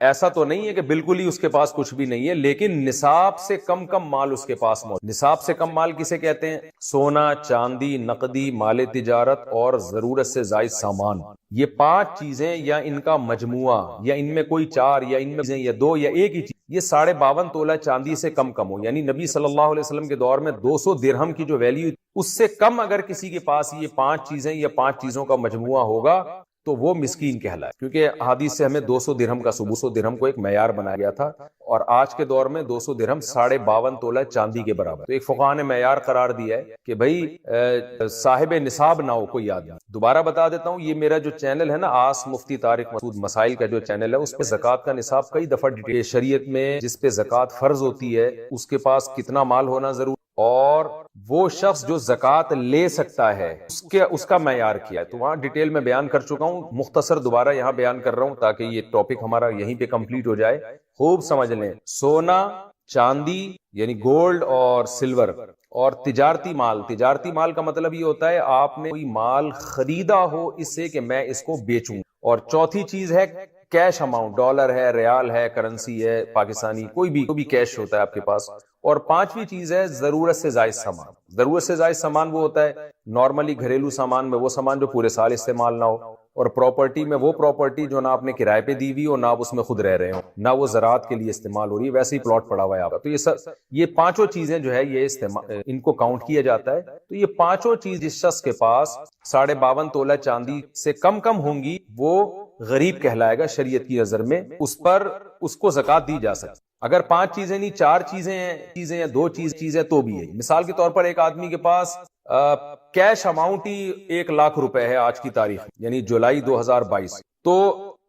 ऐसा तो नहीं है कि बिल्कुल ही उसके पास कुछ भी नहीं है, लेकिन निसाब से कम कम माल उसके पास मौजूद। निसाब से कम माल किसे कहते हैं? सोना, चांदी, नकदी, माले तिजारत और जरूरत से जायद सामान। ये पांच चीजें या इनका मजमुआ, या इनमें कोई चार, या इनमें या दो, या एक ही चीज, ये 52.5 तोला चांदी से कम कम हो। यानी नबी सल्लल्लाहु अलैहि वसल्लम के दौर में 200 दिरहम की जो वैल्यू, उससे कम अगर किसी के पास ये पांच चीजें या पांच चीजों का मजमुआ होगा तो वो मिस्कीन कहलाए। क्योंकि हदीस से हमें 200 दिरहम का, 200 दिरहम को एक मयार बनाया गया था, और आज के दौर में 200 दिरहम 52.5 तोला चांदी के बराबर। तो एक फुक़हा ने मयार करार दिया है कि भाई साहिब निसाब ना हो कोई आदमी। दोबारा बता देता हूँ, ये मेरा जो चैनल है ना, आस मुफ्ती तारिक मसूद मसाइल का जो चैनल है, उस पे ज़कात का निसाब कई दफा डिटेल, शरीयत में जिस पे ज़कात फर्ज होती है उसके पास कितना माल होना जरूरी, और वो शख्स जो ज़कात ले सकता है उसका मयार किया है। तो वहां डिटेल में बयान कर चुका हूं, मुख्तसर दोबारा यहां बयान कर रहा हूं ताकि ये टॉपिक हमारा यहीं पे कंप्लीट हो जाए। खूब समझ लें, सोना, चांदी यानी गोल्ड और सिल्वर, और तिजारती माल। तिजारती माल का मतलब ये होता है आपने कोई माल खरीदा हो इससे कि मैं इसको बेचूं। और चौथी चीज है कैश अमाउंट, डॉलर है, रियाल है, करेंसी है पाकिस्तानी, कोई भी कैश होता है आपके पास। और पांचवी चीज है जरूरत से जायद सामान। जरूरत से जायद सामान वो होता है नॉर्मली घरेलू सामान में वो सामान जो पूरे साल इस्तेमाल ना हो। اور پراپرٹی میں وہ پراپرٹی جو نہ آپ نے کرائے پہ دی ہوئی اور نہ آپ اس میں خود رہ رہے ہوں، نہ وہ زراعت کے لیے استعمال ہو رہی ہے، ویسے ہی پلاٹ پڑا ہوا ہے آپ کا. تو یہ پانچوں چیزیں جو ہے یہ ان کو کاؤنٹ کیا جاتا ہے. تو یہ پانچوں چیز جس شخص کے پاس 52.5 تولہ چاندی سے کم ہوں گی وہ غریب کہلائے گا شریعت کی نظر میں، اس پر اس کو زکوٰۃ دی جا سکتی. اگر 5 چیزیں نہیں 4 چیزیں ہیں 2 چیزیں تو بھی ہے. مثال کے طور پر ایک آدمی کے پاس کیش اماؤنٹ ہی 1 لاکھ روپے ہے آج کی تاریخ یعنی جولائی 2022، تو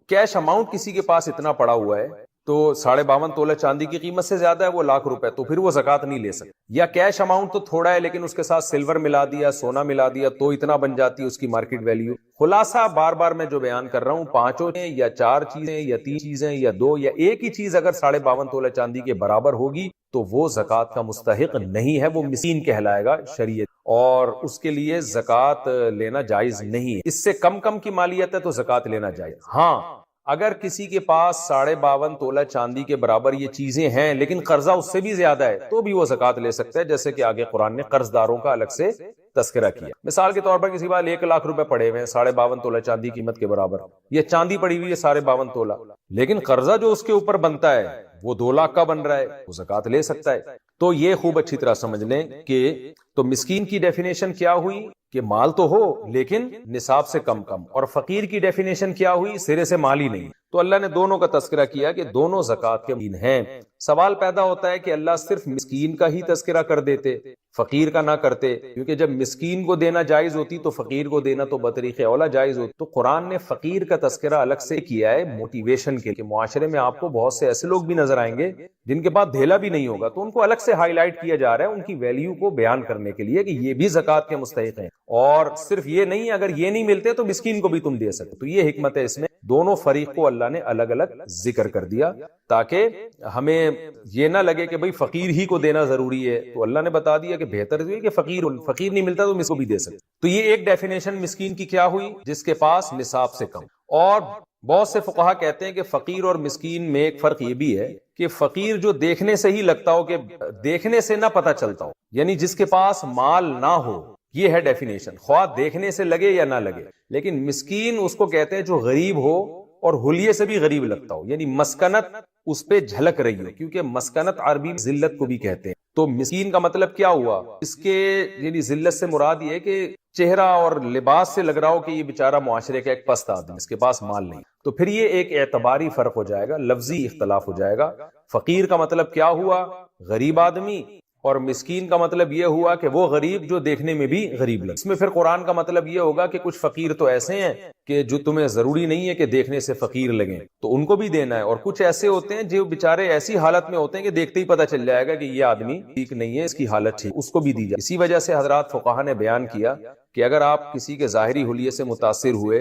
کیش اماؤنٹ کسی کے پاس اتنا پڑا ہوا ہے تو 52.5 تولہ چاندی کی قیمت سے زیادہ ہے وہ 1 لاکھ روپے، تو پھر وہ زکوٰۃ نہیں لے سکتا. یا کیش اماؤنٹ تو تھوڑا ہے لیکن اس کے ساتھ سلور ملا دیا، سونا ملا دیا تو اتنا بن جاتی ہے اس کی مارکیٹ ویلیو. خلاصہ بار بار میں جو بیان کر رہا ہوں، 5 یا 4 چیزیں یا 3 چیزیں یا 2 یا ایک ہی چیز اگر 52.5 تولہ چاندی کے برابر ہوگی تو وہ زکوٰۃ کا مستحق نہیں ہے، وہ مسکین کہلائے گا شریعت، اور اس کے لیے زکوٰۃ لینا جائز نہیں ہے. اس سے کم کی مالیت ہے تو زکوٰۃ لینا جائز. ہاں اگر کسی کے پاس 52.5 تولہ چاندی کے برابر یہ چیزیں ہیں لیکن قرضہ اس سے بھی زیادہ ہے تو بھی وہ زکوٰۃ لے سکتا ہے، جیسے کہ آگے قرآن نے قرض داروں کا الگ سے تذکرہ کیا. مثال کے طور پر کسی بار 1 لاکھ روپے پڑے ہوئے ہیں 52.5 تولہ چاندی قیمت کے برابر، یہ چاندی پڑی ہوئی ہے 52.5 تولہ، لیکن قرضہ جو اس کے اوپر بنتا ہے وہ 2 لاکھ کا بن رہا ہے، وہ زکوٰۃ لے سکتا ہے. تو یہ خوب اچھی طرح سمجھ لیں کہ تو مسکین کی ڈیفینیشن کیا ہوئی کہ مال تو ہو لیکن نصاب سے کم، اور فقیر کی ڈیفینیشن کیا ہوئی سرے سے مال ہی نہیں. تو اللہ نے دونوں کا تذکرہ کیا کہ دونوں زکوٰۃ کے مین ہیں. سوال پیدا ہوتا ہے کہ اللہ صرف مسکین کا ہی تذکرہ کر دیتے فقیر کا نہ کرتے، کیونکہ جب مسکین کو دینا جائز ہوتی تو فقیر کو دینا تو بطریق اولا جائز ہوتی. تو قرآن نے فقیر کا تذکرہ الگ سے کیا ہے موٹیویشن کے کہ معاشرے میں آپ کو بہت سے ایسے لوگ بھی نظر آئیں گے جن کے پاس دھیلا بھی نہیں ہوگا، تو ان کو الگ سے ہائی لائٹ کیا جا رہا ہے ان کی ویلیو کو بیان کرنے کے لیے کہ یہ بھی زکوٰۃ کے مستحق ہیں. اور صرف یہ نہیں، اگر یہ نہیں ملتے تو مسکین کو بھی تم دے سکتے. تو یہ حکمت ہے اس میں، دونوں فریق کو اللہ نے الگ الگ ذکر کر دیا تاکہ ہمیں یہ نہ لگے کہ بھئی فقیر ہی کو دینا ضروری ہے. تو اللہ نے بتا دیا کہ بہتر ہے کہ فقیر نہیں ملتا تو اس کو بھی دے سکتے. تو یہ ایک ڈیفینیشن مسکین کی کیا ہوئی جس کے پاس نصاب سے کم. اور بہت سے فقہا کہتے ہیں کہ فقیر اور مسکین میں ایک فرق یہ بھی ہے کہ فقیر جو دیکھنے سے ہی لگتا ہو، کہ دیکھنے سے نہ پتہ چلتا ہو، یعنی جس کے پاس مال نہ ہو، یہ ہے ڈیفینیشن، خواہ دیکھنے سے لگے یا نہ لگے. لیکن مسکین اس کو کہتے ہیں جو غریب ہو اور حلیے سے بھی غریب لگتا ہو، یعنی مسکنت اس پہ جھلک رہی ہو، کیونکہ مسکنت عربی ذلت کو بھی کہتے ہیں. تو مسکین کا مطلب کیا ہوا، اس کے یعنی ذلت سے مراد یہ ہے کہ چہرہ اور لباس سے لگ رہا ہو کہ یہ بیچارہ معاشرے کا ایک پست آدمی، اس کے پاس مال نہیں. تو پھر یہ ایک اعتباری فرق ہو جائے گا، لفظی اختلاف ہو جائے گا. فقیر کا مطلب کیا ہوا، غریب آدمی، اور مسکین کا مطلب یہ ہوا کہ وہ غریب جو دیکھنے میں بھی غریب لگے. اس میں پھر قرآن کا مطلب یہ ہوگا کہ کچھ فقیر تو ایسے ہیں کہ جو تمہیں ضروری نہیں ہے کہ دیکھنے سے فقیر لگیں تو ان کو بھی دینا ہے، اور کچھ ایسے ہوتے ہیں جو بیچارے ایسی حالت میں ہوتے ہیں کہ دیکھتے ہی پتہ چل جائے گا کہ یہ آدمی ٹھیک نہیں ہے، اس کی حالت ٹھیک، اس کو بھی دی جائے. اسی وجہ سے حضرات فقہا نے بیان کیا کہ اگر آپ کسی کے ظاہری حلیے سے متاثر ہوئے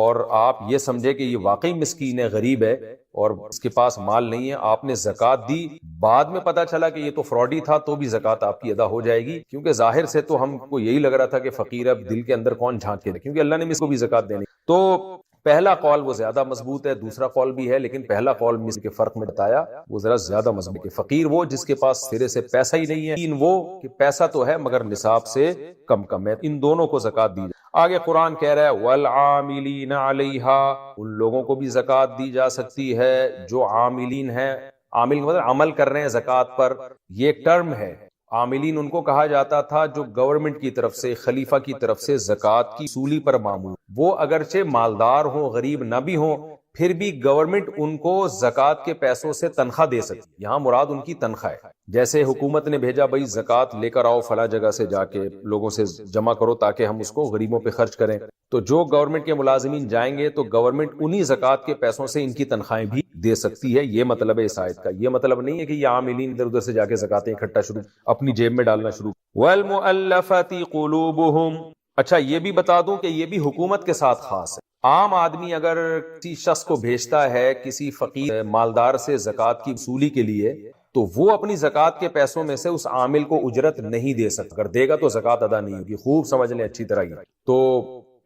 اور آپ یہ سمجھے کہ یہ واقعی مسکین ہے، غریب ہے اور اس کے پاس مال نہیں ہے، آپ نے زکوٰۃ دی، بعد میں پتا چلا کہ یہ تو فراڈی تھا، تو بھی زکوٰۃ آپ کی ادا ہو جائے گی. کیونکہ ظاہر سے تو ہم کو یہی لگ رہا تھا کہ فقیر، اب دل کے اندر کون جھانک کے دے، کیونکہ اللہ نے اس کو بھی زکوٰۃ دینی. تو پہلا قول وہ زیادہ مضبوط ہے، دوسرا قول بھی ہے، لیکن پہلا قول میں اس کے فرق میں بتایا وہ ذرا زیادہ مضبوط ہے. فقیر وہ جس کے پاس سرے سے پیسہ ہی نہیں ہے، وہ کہ پیسہ تو ہے مگر نصاب سے کم ہے. ان دونوں کو زکوٰۃ دی جائے. آگے قرآن کہہ رہا ہے والعاملین علیہا، ان لوگوں کو بھی زکوٰۃ دی جا سکتی ہے جو عاملین ہیں. عامل مطلب عمل کر رہے ہیں زکوٰۃ پر، یہ ایک ٹرم ہے. عاملین ان کو کہا جاتا تھا جو گورنمنٹ کی طرف سے، خلیفہ کی طرف سے زکوٰۃ کی وصولی پر معمول، وہ اگرچہ مالدار ہوں، غریب نہ بھی ہوں، پھر بھی گورنمنٹ ان کو زکوٰۃ کے پیسوں سے تنخواہ دے سکتی. یہاں مراد ان کی تنخواہ ہے. جیسے حکومت نے بھیجا بھائی زکوٰۃ لے کر آؤ فلاں جگہ سے، جا کے لوگوں سے جمع کرو تاکہ ہم اس کو غریبوں پہ خرچ کریں، تو جو گورنمنٹ کے ملازمین جائیں گے تو گورنمنٹ انہی زکوٰۃ کے پیسوں سے ان کی تنخواہیں بھی دے سکتی ہے. یہ مطلب ہے اس آیت کا. یہ مطلب نہیں ہے کہ یہ عاملین ادھر ادھر سے جا کے زکوٰۃیں اکٹھا اپنی جیب میں ڈالنا شروع. والمؤلفة قلوبهم، اچھا یہ بھی بتا دوں کہ یہ بھی حکومت کے ساتھ خاص ہے. عام آدمی اگر کسی شخص کو بھیجتا ہے کسی فقیر مالدار سے زکوٰۃ کی وصولی کے لیے، تو وہ اپنی زکوٰۃ کے پیسوں میں سے اس عامل کو اجرت نہیں دے سکتا. اگر دے گا تو زکوٰۃ ادا نہیں ہوگی. خوب سمجھ لیں اچھی طرح. تو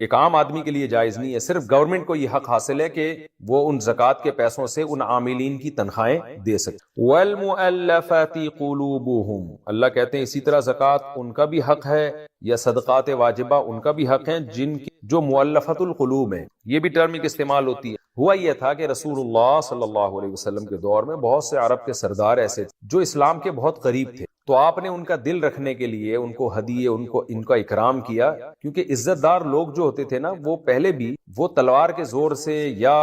ایک عام آدمی کے لیے جائز نہیں ہے، صرف گورنمنٹ کو یہ حق حاصل ہے کہ وہ ان زکوٰۃ کے پیسوں سے ان عاملین کی تنخواہیں دے سکتے۔ وَالْمُؤَلَّفَةِ قُلُوبُهُمْ، اللہ کہتے ہیں اسی طرح زکوٰۃ ان کا بھی حق ہے، یا صدقات واجبہ ان کا بھی حق ہیں، جن کی جو مؤلفۃ القلوب ہیں۔ یہ بھی ٹرم ایک استعمال ہوتی ہے۔ ہوا یہ تھا کہ رسول اللہ صلی اللہ علیہ وسلم کے دور میں بہت سے عرب کے سردار ایسے تھے جو اسلام کے بہت قریب تھے، تو آپ نے ان کا دل رکھنے کے لیے ان کو ہدیے، ان کا اکرام کیا، کیونکہ عزت دار لوگ جو ہوتے تھے نا، وہ پہلے بھی وہ تلوار کے زور سے یا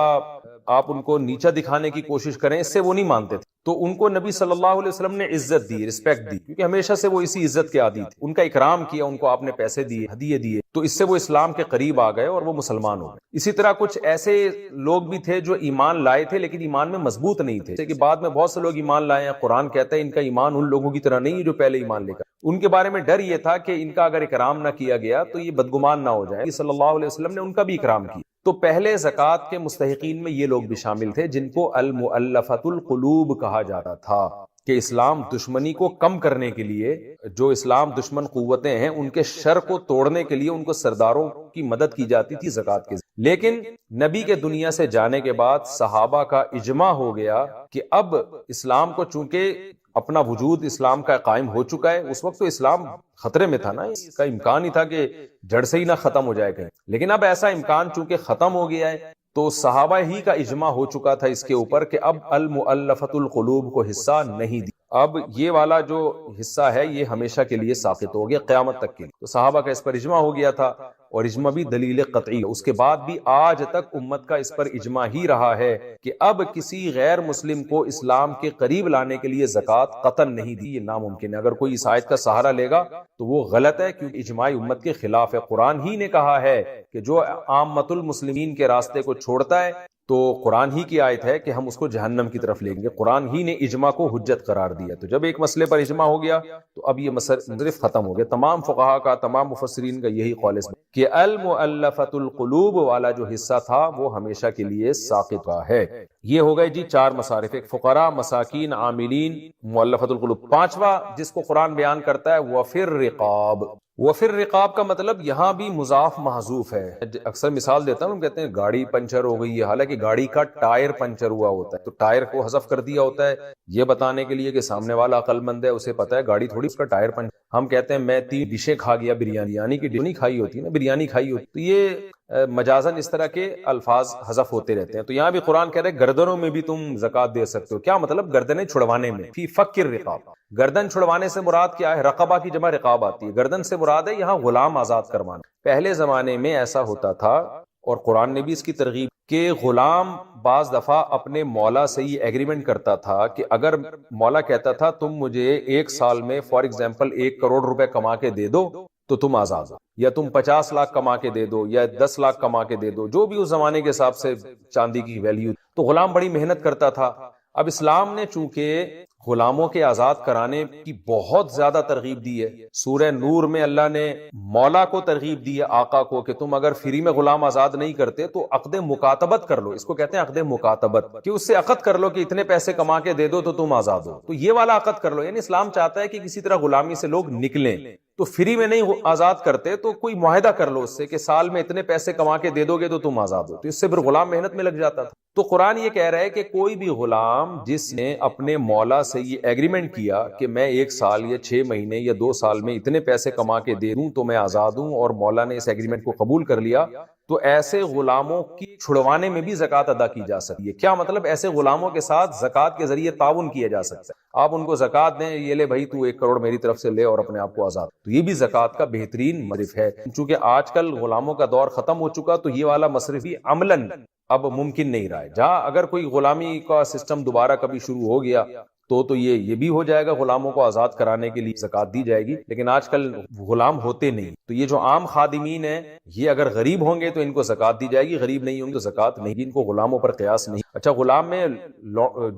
آپ ان کو نیچا دکھانے کی کوشش کریں، اس سے وہ نہیں مانتے تھے، تو ان کو نبی صلی اللہ علیہ وسلم نے عزت دی، رسپیکٹ دی، کیونکہ ہمیشہ سے وہ اسی عزت کے عادی تھے، ان کا اکرام کیا، ان کو آپ نے پیسے دیے، ہدیے دیے، تو اس سے وہ اسلام کے قریب آ گئے اور وہ مسلمان ہو گئے۔ اسی طرح کچھ ایسے لوگ بھی تھے جو ایمان لائے تھے لیکن ایمان میں مضبوط نہیں تھے، جیسے کہ بعد میں بہت سے لوگ ایمان لائے ہیں، قرآن کہتا ہے ان کا ایمان ان لوگوں کی طرح نہیں ہے جو پہلے ایمان لے کر، ان کے بارے میں ڈر یہ تھا کہ ان کا اگر اکرام نہ کیا گیا تو یہ بدگمان نہ ہو جائے، صلی اللہ علیہ وسلم نے ان کا بھی اکرام کیا۔ تو پہلے زکوٰۃ کے مستحقین میں یہ لوگ بھی شامل تھے جن کو المؤلفۃ القلوب کہا جاتا تھا، کہ اسلام دشمنی کو کم کرنے کے لیے، جو اسلام دشمن قوتیں ہیں ان کے شر کو توڑنے کے لیے ان کو سرداروں کی مدد کی جاتی تھی زکوٰۃ کے ذریعے۔ لیکن نبی کے دنیا سے جانے کے بعد صحابہ کا اجماع ہو گیا کہ اب اسلام کو چونکہ اپنا وجود اسلام کا قائم ہو چکا ہے، اس وقت تو اسلام خطرے میں تھا نا، اس کا امکان ہی تھا کہ جڑ سے ہی نہ ختم ہو جائے کہیں، لیکن اب ایسا امکان چونکہ ختم ہو گیا ہے تو صحابہ ہی کا اجماع ہو چکا تھا اس کے اوپر کہ اب المؤلفۃ القلوب کو حصہ نہیں دی، اب یہ والا جو حصہ ہے یہ ہمیشہ کے لیے ساقط ہو گیا قیامت تک کے لیے، تو صحابہ کا اس پر اجماع ہو گیا تھا، اور اجماع بھی دلیل قطعی ہے، اس کے بعد بھی آج تک امت کا اس پر اجماع ہی رہا ہے کہ اب کسی غیر مسلم کو اسلام کے قریب لانے کے لیے زکوٰۃ قطعاً نہیں دی، یہ ناممکن ہے۔ اگر کوئی اس آیت کا سہارا لے گا تو وہ غلط ہے، کیونکہ اجماع امت کے خلاف ہے۔ قرآن ہی نے کہا ہے کہ جو عامت المسلمین کے راستے کو چھوڑتا ہے تو قرآن ہی کی آیت ہے کہ ہم اس کو جہنم کی طرف لیں گے، قرآن ہی نے اجماع کو حجت قرار دیا۔ تو جب ایک مسئلے پر اجماع ہو گیا تو اب یہ مصرف ختم ہو گیا۔ تمام فقہا کا، تمام مفسرین کا یہی قول ہے کہ المؤلفۃ القلوب والا جو حصہ تھا وہ ہمیشہ کے لیے ساقط ہے۔ یہ ہو گئے جی 4 مصارف، ایک فقراء، مساکین، عاملین، مؤلفۃ القلوب۔ 5واں جس کو قرآن بیان کرتا ہے وفی الرقاب۔ وفی الرقاب کا مطلب یہاں بھی مضاف محذوف ہے۔ اکثر مثال دیتا ہوں، ہم کہتے ہیں گاڑی پنچر ہو گئی ہے، حالانکہ گاڑی کا ٹائر پنچر ہوا ہوتا ہے، تو ٹائر کو حذف کر دیا ہوتا ہے یہ بتانے کے لیے کہ سامنے والا عقل مند ہے، اسے پتا ہے گاڑی تھوڑی اس کا ٹائر پنچر۔ ہم کہتے ہیں میں 3 ڈشیں کھا گیا بریانی، یعنی کہ ڈش کھائی ہوتی ہے نا، بریانی کھائی ہوتی، تو یہ مجازن اس طرح کے الفاظ حذف ہوتے رہتے ہیں۔ تو یہاں بھی قرآن کہہ رہے ہیں گردنوں میں بھی تم زکوٰۃ دے سکتے ہو، کیا مطلب؟ گردنیں چھڑوانے میں، فی فک الرقاب۔ گردن چھڑوانے سے مراد کیا ہے؟ رقبہ کی جمع رقاب آتی ہے، گردن سے مراد ہے یہاں غلام آزاد کروانا۔ پہلے زمانے میں ایسا ہوتا تھا، اور قرآن نے بھی اس کی ترغیب کہ غلام بعض دفعہ اپنے مولا سے یہ ایگریمنٹ کرتا تھا کہ اگر مولا کہتا تھا تم مجھے 1 سال میں فار ایگزامپل 1 کروڑ روپے کما کے دے دو تو تم آزاد ہو، یا تم 50 لاکھ کما کے دے دو، یا 10 لاکھ کما کے دے دو، جو بھی اس زمانے کے حساب سے چاندی کی ویلیو، تو غلام بڑی محنت کرتا تھا۔ اب اسلام نے چونکہ غلاموں کے آزاد کرانے کی بہت زیادہ ترغیب دی ہے، سورہ نور میں اللہ نے مولا کو ترغیب دی ہے، آقا کو، کہ تم اگر فری میں غلام آزاد نہیں کرتے تو عقد مکاتبت کر لو، اس کو کہتے ہیں عقد مکاتبت، کہ اس سے عقد کر لو کہ اتنے پیسے کما کے دے دو تو تم آزاد ہو، تو یہ والا عقد کر لو۔ یعنی اسلام چاہتا ہے کہ کسی طرح غلامی سے لوگ نکلیں، تو فری میں نہیں آزاد کرتے تو کوئی معاہدہ کر لو اس سے کہ سال میں اتنے پیسے کما کے دے دو گے تو تم آزاد ہو، تو اس سے پھر غلام محنت میں لگ جاتا تھا۔ تو قرآن یہ کہہ رہا ہے کہ کوئی بھی غلام جس نے اپنے مولا سے یہ ایگریمنٹ کیا کہ میں 1 سال یا 6 مہینے یا 2 سال میں اتنے پیسے کما کے دے دوں تو میں آزاد ہوں، اور مولا نے اس ایگریمنٹ کو قبول کر لیا، تو ایسے غلاموں کی چھڑوانے میں بھی زکوٰۃ ادا کی جا سکتی ہے۔ کیا مطلب؟ ایسے غلاموں کے ساتھ زکوٰۃ کے ذریعے تعاون کیا جا سکتا ہے، آپ ان کو زکوٰۃ دیں، یہ لے بھائی تو 1 کروڑ میری طرف سے لے اور اپنے آپ کو آزاد، تو یہ بھی زکوٰۃ کا بہترین مصرف ہے۔ چونکہ آج کل غلاموں کا دور ختم ہو چکا تو یہ والا مصرف بھی عملاً اب ممکن نہیں رہا ہے۔ جہاں اگر کوئی غلامی کا سسٹم دوبارہ کبھی شروع ہو گیا تو یہ بھی ہو جائے گا، غلاموں کو آزاد کرانے کے لیے زکوٰۃ دی جائے گی، لیکن آج کل غلام ہوتے نہیں، تو یہ جو عام خادمین ہیں یہ اگر غریب ہوں گے تو ان کو زکوٰۃ دی جائے گی، غریب نہیں ہوں گے تو زکوٰۃ نہیں، ان کو غلاموں پر قیاس نہیں۔ اچھا، غلام میں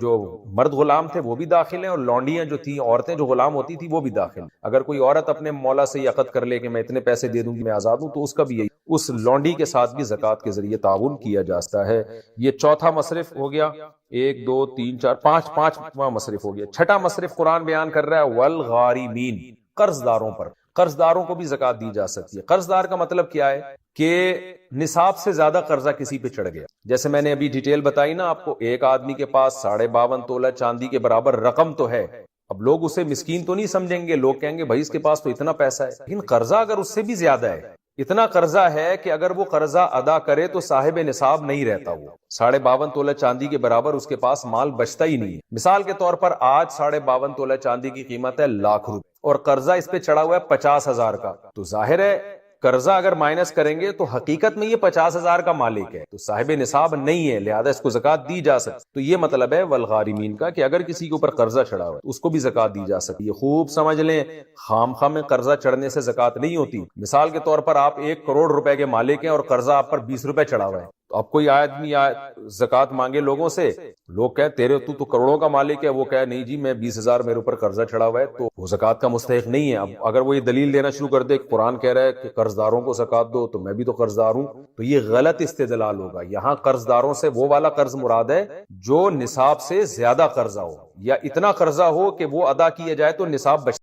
جو مرد غلام تھے وہ بھی داخل ہیں، اور لونڈیاں جو تھیں، عورتیں جو غلام ہوتی تھی وہ بھی داخل ہیں۔ اگر کوئی عورت اپنے مولا سے یہ عقد کر لے کہ میں اتنے پیسے دے دوں گی میں آزاد ہوں، تو اس کا بھی یہی، اس لونڈی کے ساتھ بھی زکوٰۃ کے ذریعے تعاون کیا جاتا ہے۔ یہ 4تھا مصرف ہو گیا، 1 2 3 4 5واں مصرف ہو گیا۔ 6واں مصرف قرآن بیان کر رہا ہے والغارمین، قرض داروں پر۔ قرض داروں کو بھی زکات دی جا سکتی ہے. قرض دار کا مطلب کیا ہے کہ نصاب سے زیادہ قرضہ کسی پہ چڑھ گیا. جیسے میں نے ابھی ڈیٹیل بتائی نا آپ کو, ایک آدمی کے پاس 52.5 تولہ چاندی کے برابر رقم تو ہے. اب لوگ اسے مسکین تو نہیں سمجھیں گے, لوگ کہیں گے بھائی اس کے پاس تو اتنا پیسہ ہے, لیکن قرضہ اگر اس سے بھی زیادہ ہے, اتنا قرضہ ہے کہ اگر وہ قرضہ ادا کرے تو صاحب نصاب نہیں رہتا. وہ 52.5 تولہ چاندی کے برابر اس کے پاس مال بچتا ہی نہیں ہے. مثال کے طور پر آج 52.5 تولہ چاندی کی قیمت ہے ₹1,00,000 اور قرضہ اس پہ چڑھا ہوا ہے 50,000 کا, تو ظاہر ہے قرضہ اگر مائنس کریں گے تو حقیقت میں یہ 50,000 کا مالک ہے, تو صاحب نصاب نہیں ہے, لہذا اس کو زکات دی جا سکتی. تو یہ مطلب ہے والغارمین کا کہ اگر کسی کے اوپر قرضہ چڑھا ہوا ہے اس کو بھی زکات دی جا سکتی ہے. خوب سمجھ لیں, خام خواہ میں قرضہ چڑھنے سے زکات نہیں ہوتی. مثال کے طور پر آپ 1 کروڑ روپے کے مالک ہیں اور قرضہ آپ پر 20 روپے چڑھا ہوا ہے, تو اب کوئی آدمی زکات مانگے لوگوں سے, لوگ کہیں تیرے تو کروڑوں کا مالک ہے, وہ کہے نہیں جی میں 20,000 میرے اوپر قرضہ چڑھا ہوا ہے, تو وہ زکات کا مستحق نہیں ہے. اب اگر وہ یہ دلیل دینا شروع کر دے کہ قرآن کہہ رہا ہے کہ قرض داروں کو زکات دو تو میں بھی تو قرض دار ہوں, تو یہ غلط استدلال ہوگا. یہاں قرض داروں سے وہ والا قرض مراد ہے جو نصاب سے زیادہ قرضہ ہو, یا اتنا قرضہ ہو کہ وہ ادا کیا جائے تو نصاب بچ